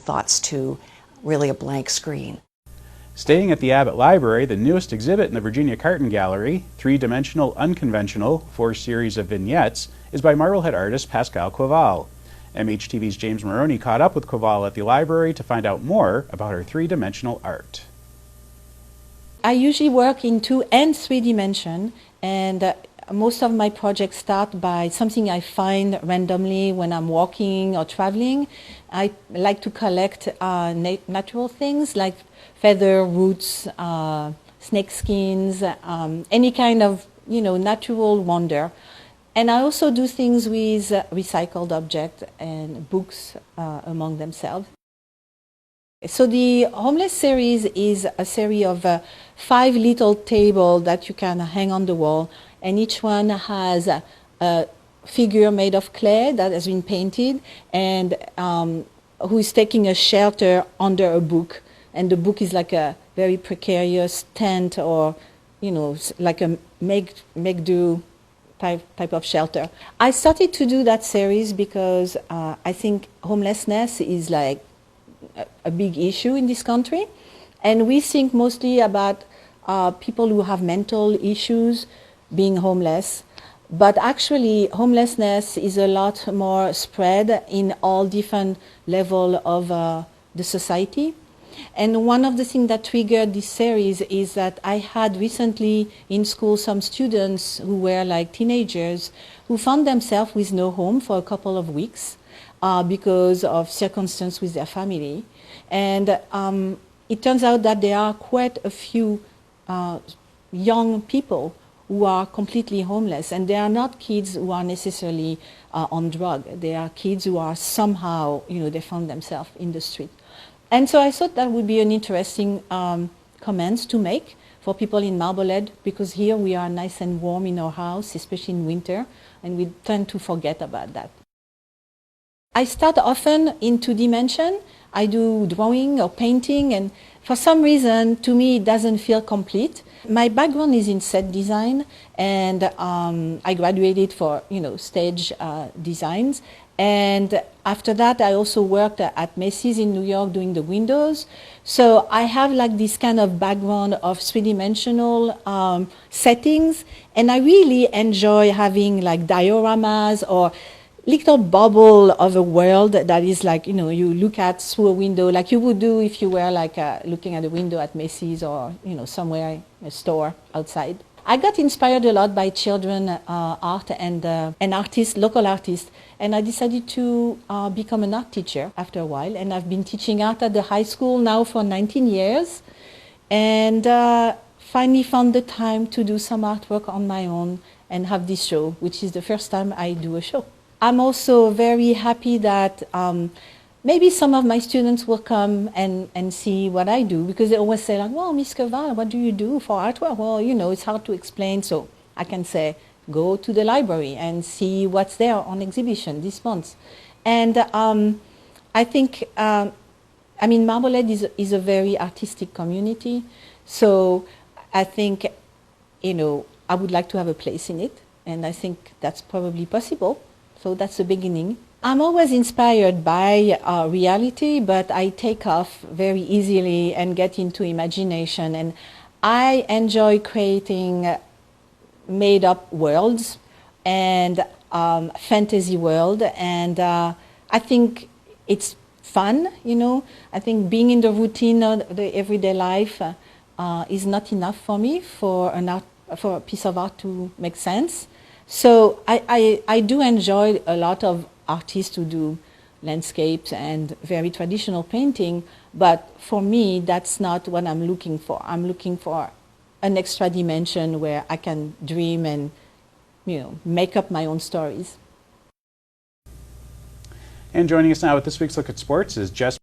thoughts to really a blank screen. Staying at the Abbott Library, the newest exhibit in the Virginia Carton Gallery, Three-Dimensional Unconventional, 4 series of vignettes, is by Marblehead artist Pascal Quaval. MHTV's James Maroney caught up with Quaval at the library to find out more about her three-dimensional art. I usually work in 2 and 3 dimensions, and most of my projects start by something I find randomly when I'm walking or traveling. I like to collect natural things like feather, roots, snake skins, any kind of natural wonder. And I also do things with recycled objects and books among themselves. So the Homeless series is a series of 5 little tables that you can hang on the wall, and each one has a figure made of clay that has been painted, and who is taking a shelter under a book. And the book is like a very precarious tent, or like a make-do type of shelter. I started to do that series because I think homelessness is like a big issue in this country, and we think mostly about people who have mental issues being homeless, but actually homelessness is a lot more spread in all different levels of the society. And one of the things that triggered this series is that I had recently in school some students who were like teenagers who found themselves with no home for a couple of weeks because of circumstances with their family. And it turns out that there are quite a few young people who are completely homeless, and they are not kids who are necessarily on drugs. They are kids who are somehow, they found themselves in the street. And so I thought that would be an interesting comment to make for people in Marblehead, because here we are nice and warm in our house, especially in winter, and we tend to forget about that. I start often in 2 dimensions. I do drawing or painting, and for some reason, to me, it doesn't feel complete. My background is in set design, and I graduated for stage designs. And after that, I also worked at Macy's in New York doing the windows. So I have like this kind of background of 3-dimensional settings, and I really enjoy having like dioramas or little bubble of a world that is like, you look at through a window like you would do if you were like looking at a window at Macy's or, somewhere in a store outside. I got inspired a lot by children art and artists, local artists, and I decided to become an art teacher after a while, and I've been teaching art at the high school now for 19 years, and finally found the time to do some artwork on my own and have this show, which is the first time I do a show. I'm also very happy that maybe some of my students will come and see what I do, because they always say like, well, Miss Quaval, what do you do for artwork? Well, it's hard to explain, so I can say, go to the library and see what's there on exhibition this month. And I think, Marblehead is a very artistic community, so I think, I would like to have a place in it, and I think that's probably possible. So that's the beginning. I'm always inspired by reality, but I take off very easily and get into imagination. And I enjoy creating made-up worlds and fantasy world. And I think it's fun, I think being in the routine of the everyday life is not enough for me for a piece of art to make sense. So I do enjoy a lot of artists who do landscapes and very traditional painting, but for me, that's not what I'm looking for. I'm looking for an extra dimension where I can dream and, make up my own stories. And joining us now with this week's Look at Sports is Jess